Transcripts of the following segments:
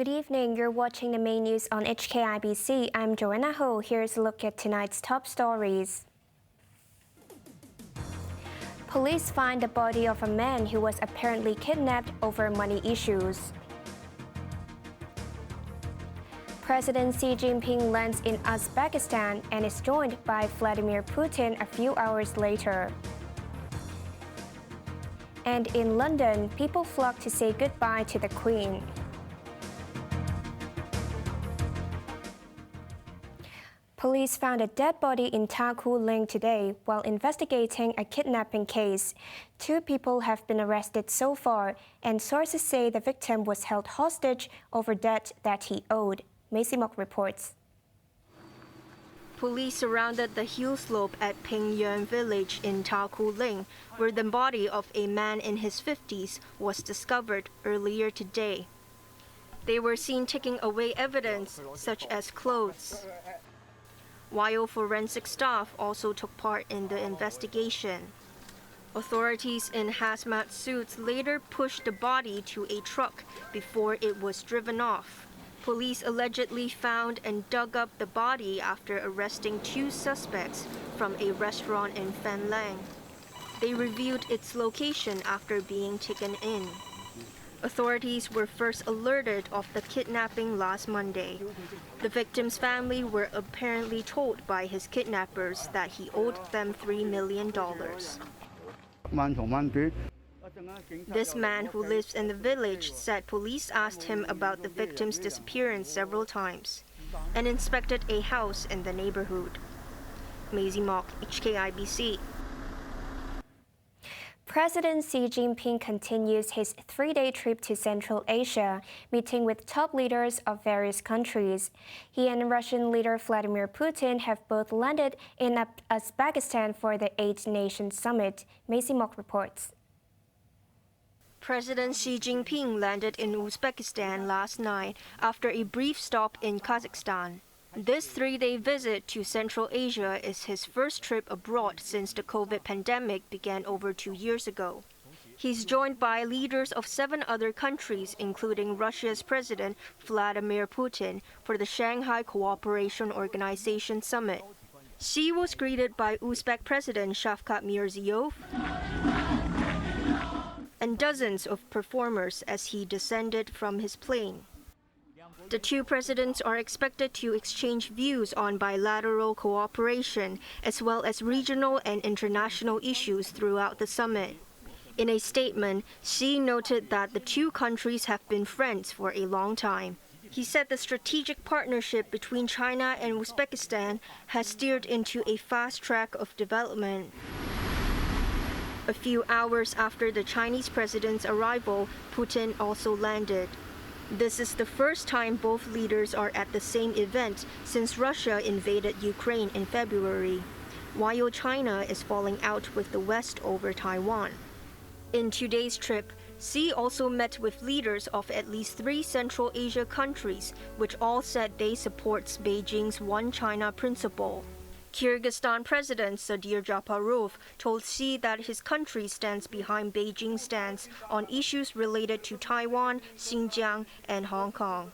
Good evening, you're watching the main news on HKIBC. I'm Joanna Ho. Here's a look at tonight's top stories. Police find the body of a man who was apparently kidnapped over money issues. President Xi Jinping lands in Uzbekistan and is joined by Vladimir Putin a few hours later. And in London, people flock to say goodbye to the Queen. Police found a dead body in Taco Ling today while investigating a kidnapping case. 2 people have been arrested so far, and sources say the victim was held hostage over debt that he owed. Macy Mok reports. Police surrounded the hill slope at Pingyuan village in Taco Ling, where the body of a man in his 50s was discovered earlier today. They were seen taking away evidence such as clothes, while forensic staff also took part in the investigation. Authorities in hazmat suits later pushed the body to a truck before it was driven off. Police allegedly found and dug up the body after arresting 2 suspects from a restaurant in Phan Lang. They revealed its location after being taken in. Authorities were first alerted of the kidnapping last Monday. The victim's family were apparently told by his kidnappers that he owed them $3 million. This man who lives in the village said police asked him about the victim's disappearance several times and inspected a house in the neighborhood. Macy Mok, HKIBC. President Xi Jinping continues his 3-day trip to Central Asia, meeting with top leaders of various countries. He and Russian leader Vladimir Putin have both landed in Uzbekistan for the 8-Nation Summit. Macy Mok reports. President Xi Jinping landed in Uzbekistan last night after a brief stop in Kazakhstan. This 3-day visit to Central Asia is his first trip abroad since the COVID pandemic began over 2 years ago. He's joined by leaders of 7 other countries, including Russia's President Vladimir Putin, for the Shanghai Cooperation Organization Summit. Xi was greeted by Uzbek President Shavkat Mirziyoyev and dozens of performers as he descended from his plane. The 2 presidents are expected to exchange views on bilateral cooperation as well as regional and international issues throughout the summit. In a statement, Xi noted that the 2 countries have been friends for a long time. He said the strategic partnership between China and Uzbekistan has steered into a fast track of development. A few hours after the Chinese president's arrival, Putin also landed. This is the first time both leaders are at the same event since Russia invaded Ukraine in February, while China is falling out with the West over Taiwan. In today's trip, Xi also met with leaders of at least 3 Central Asia countries, which all said they support Beijing's One China principle. Kyrgyzstan President Sadir Japarov told Xi that his country stands behind Beijing's stance on issues related to Taiwan, Xinjiang, and Hong Kong.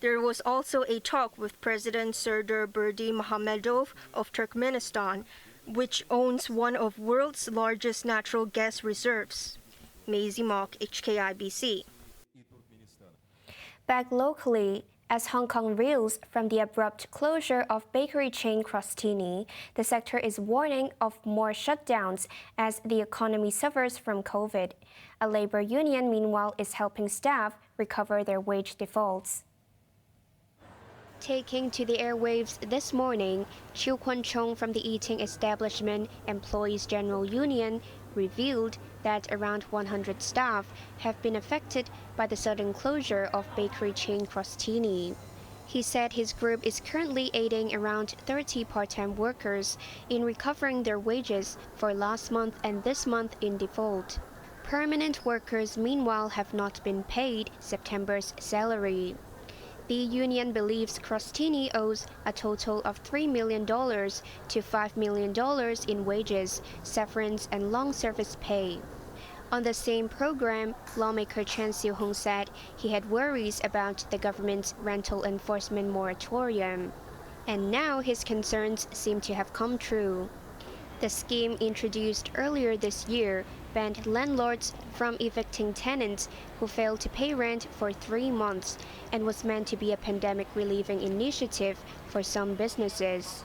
There was also a talk with President Serdar Berdimuhamedov of Turkmenistan, which owns one of the world's largest natural gas reserves. Macy Mok, HKIBC. Back locally, as Hong Kong reels from the abrupt closure of bakery chain Crostini, the sector is warning of more shutdowns as the economy suffers from COVID. A labor union, meanwhile, is helping staff recover their wage defaults. Taking to the airwaves this morning, Chiu Kwon Chung from the eating establishment Employees General Union revealed that around 100 staff have been affected by the sudden closure of bakery chain Crostini. He said his group is currently aiding around 30 part-time workers in recovering their wages for last month and this month in default. Permanent workers, meanwhile, have not been paid September's salary. The union believes Crostini owes a total of $3 million to $5 million in wages, severance, and long service pay. On the same program, lawmaker Chen Xiu-hong said he had worries about the government's rental enforcement moratorium. And now his concerns seem to have come true. The scheme introduced earlier this year banned landlords from evicting tenants who failed to pay rent for 3 months and was meant to be a pandemic relieving initiative for some businesses.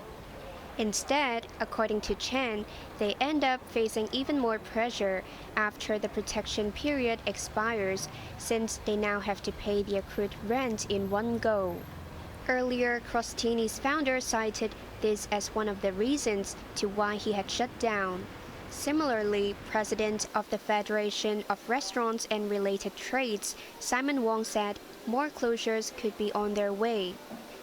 Instead, according to Chen, they end up facing even more pressure after the protection period expires, since they now have to pay the accrued rent in one go. Earlier, Crostini's founder cited this as one of the reasons to why he had shut down. Similarly, President of the Federation of Restaurants and Related Trades, Simon Wong, said more closures could be on their way.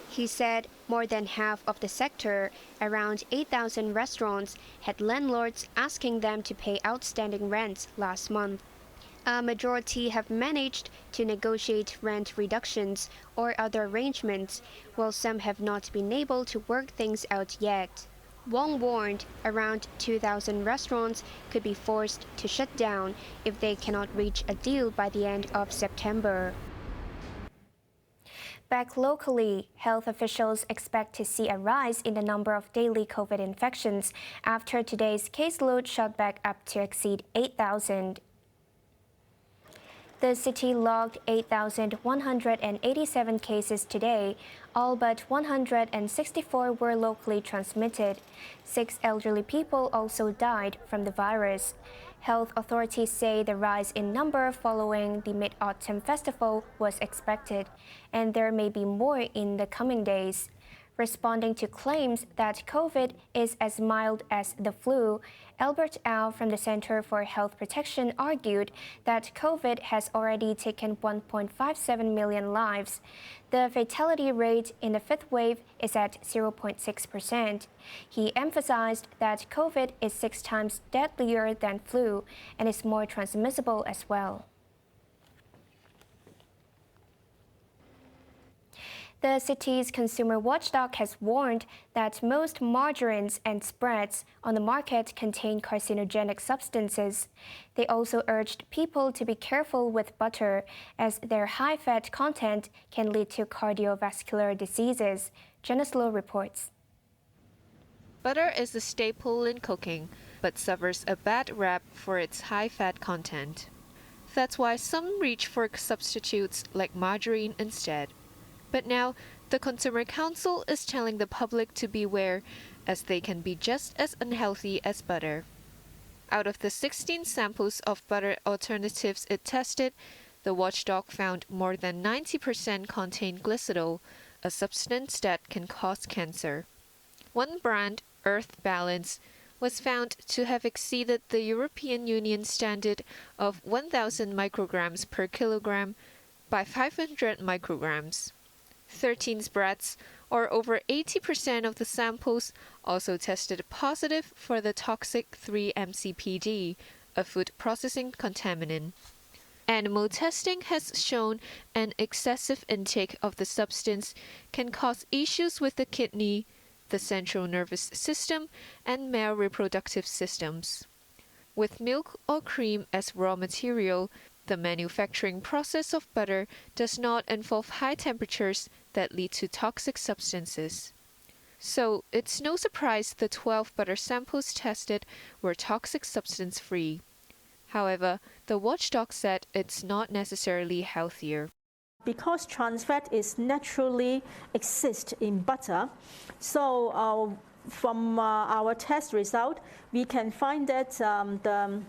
He said more than half of the sector, around 8,000 restaurants, had landlords asking them to pay outstanding rents last month. A majority have managed to negotiate rent reductions or other arrangements, while some have not been able to work things out yet. Wong warned around 2,000 restaurants could be forced to shut down if they cannot reach a deal by the end of September. Back locally, health officials expect to see a rise in the number of daily COVID infections after today's caseload shot back up to exceed 8,000. The city logged 8,187 cases today. All but 164 were locally transmitted. 6 elderly people also died from the virus. Health authorities say the rise in number following the Mid-Autumn Festival was expected, and there may be more in the coming days. Responding to claims that COVID is as mild as the flu, Albert Au from the Center for Health Protection argued that COVID has already taken 1.57 million lives. The fatality rate in the fifth wave is at 0.6%. He emphasized that COVID is 6 times deadlier than flu and is more transmissible as well. The city's consumer watchdog has warned that most margarines and spreads on the market contain carcinogenic substances. They also urged people to be careful with butter, as their high fat content can lead to cardiovascular diseases. Janice Low reports. Butter is a staple in cooking, but suffers a bad rap for its high fat content. That's why some reach for substitutes like margarine instead. But now, the Consumer Council is telling the public to beware, as they can be just as unhealthy as butter. Out of the 16 samples of butter alternatives it tested, the watchdog found more than 90% contain glycerol, a substance that can cause cancer. One brand, Earth Balance, was found to have exceeded the European Union standard of 1,000 micrograms per kilogram by 500 micrograms. 13 spreads, or over 80% of the samples, also tested positive for the toxic 3-MCPD, a food processing contaminant. Animal testing has shown an excessive intake of the substance can cause issues with the kidney, the central nervous system, and male reproductive systems. With milk or cream as raw material, the manufacturing process of butter does not involve high temperatures that lead to toxic substances. So, it's no surprise the 12 butter samples tested were toxic substance-free. However, the watchdog said it's not necessarily healthier. Because trans fat is naturally exist in butter, so from our test result, we can find that the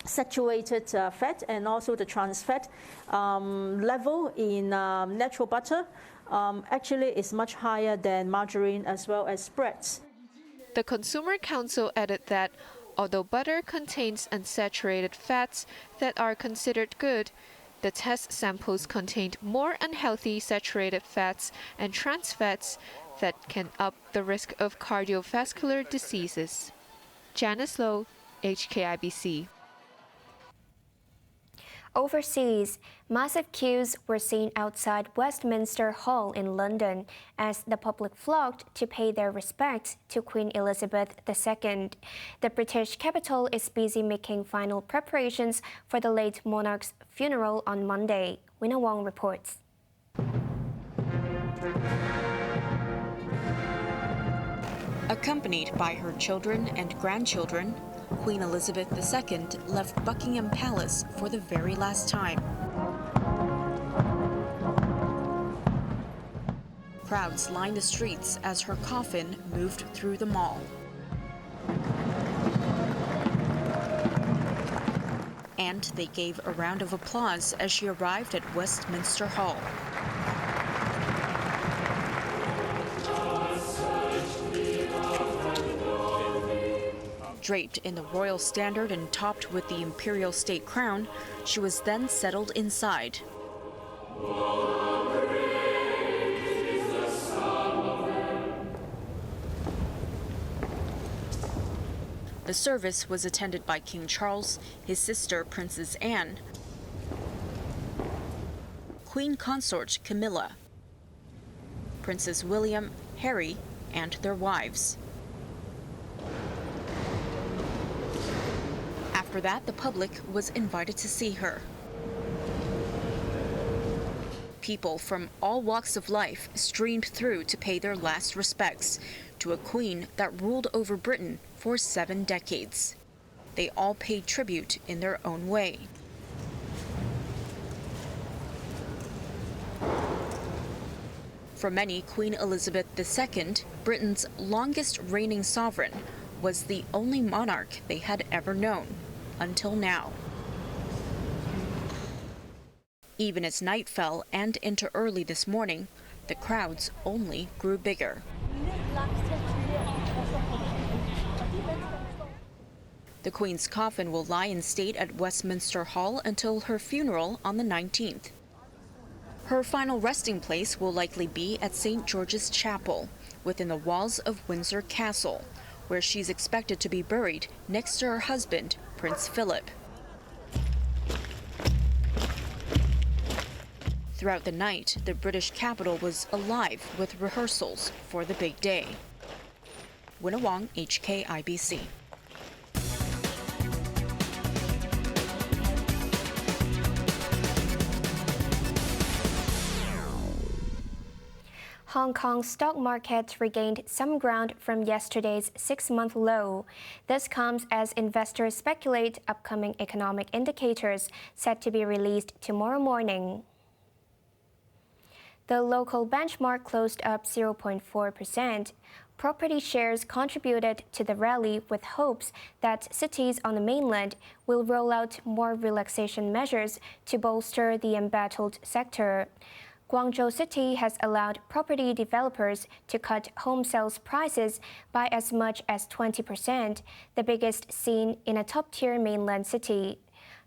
saturated fat and also the trans fat level in natural butter actually is much higher than margarine as well as spreads. The Consumer Council added that although butter contains unsaturated fats that are considered good, the test samples contained more unhealthy saturated fats and trans fats that can up the risk of cardiovascular diseases. Janice Low, HKIBC. Overseas, massive queues were seen outside Westminster Hall in London as the public flocked to pay their respects to Queen Elizabeth II. The British capital is busy making final preparations for the late monarch's funeral on Monday. Winna Wong reports. Accompanied by her children and grandchildren, Queen Elizabeth II left Buckingham Palace for the very last time. Crowds lined the streets as her coffin moved through the mall. And they gave a round of applause as she arrived at Westminster Hall. Draped in the royal standard and topped with the imperial state crown, she was then settled inside. The service was attended by King Charles, his sister Princess Anne, Queen Consort Camilla, Princes William, Harry, and their wives. After that, the public was invited to see her. People from all walks of life streamed through to pay their last respects to a queen that ruled over Britain for 7 decades. They all paid tribute in their own way. For many, Queen Elizabeth II, Britain's longest reigning sovereign, was the only monarch they had ever known. Until now. Even as night fell and into early this morning, the crowds only grew bigger. The Queen's coffin will lie in state at Westminster Hall until her funeral on the 19th. Her final resting place will likely be at St. George's Chapel, within the walls of Windsor Castle, where she's expected to be buried next to her husband, Prince Philip. Throughout the night, the British capital was alive with rehearsals for the big day. Winna Wong, HKIBC. Hong Kong's stock market regained some ground from yesterday's 6-month low. This comes as investors speculate upcoming economic indicators set to be released tomorrow morning. The local benchmark closed up 0.4%. Property shares contributed to the rally with hopes that cities on the mainland will roll out more relaxation measures to bolster the embattled sector. Guangzhou City has allowed property developers to cut home sales prices by as much as 20%, the biggest seen in a top-tier mainland city.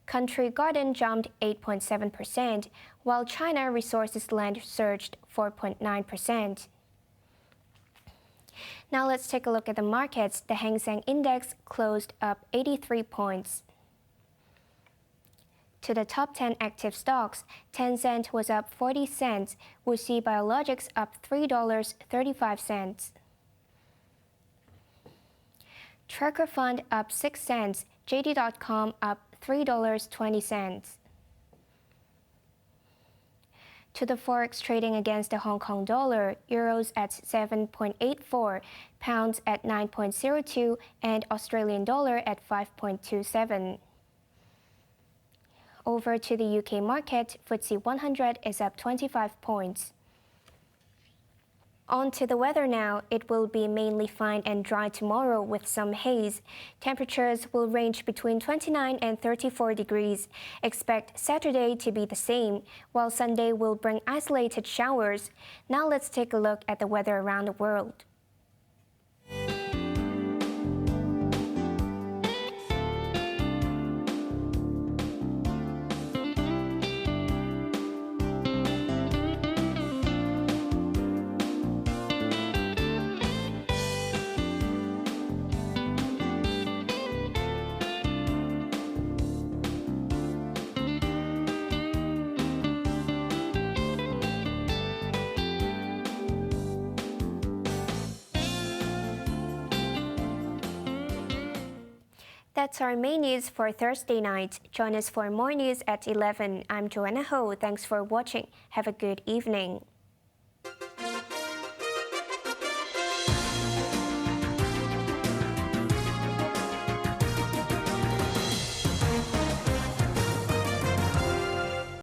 Country Garden jumped 8.7%, while China Resources Land surged 4.9%. Now let's take a look at the markets. The Hang Seng Index closed up 83 points. To the top 10 active stocks, Tencent was up 40 cents, Wuxi Biologics up $3.35. Tracker Fund up 6 cents, JD.com up $3.20. To the forex trading against the Hong Kong dollar, euros at 7.84, pounds at 9.02, and Australian dollar at 5.27. Over to the UK market, FTSE 100 is up 25 points. On to the weather now. It will be mainly fine and dry tomorrow with some haze. Temperatures will range between 29 and 34 degrees. Expect Saturday to be the same, while Sunday will bring isolated showers. Now let's take a look at the weather around the world. That's our main news for Thursday night. Join us for more news at 11. I'm Joanna Ho. Thanks for watching. Have a good evening.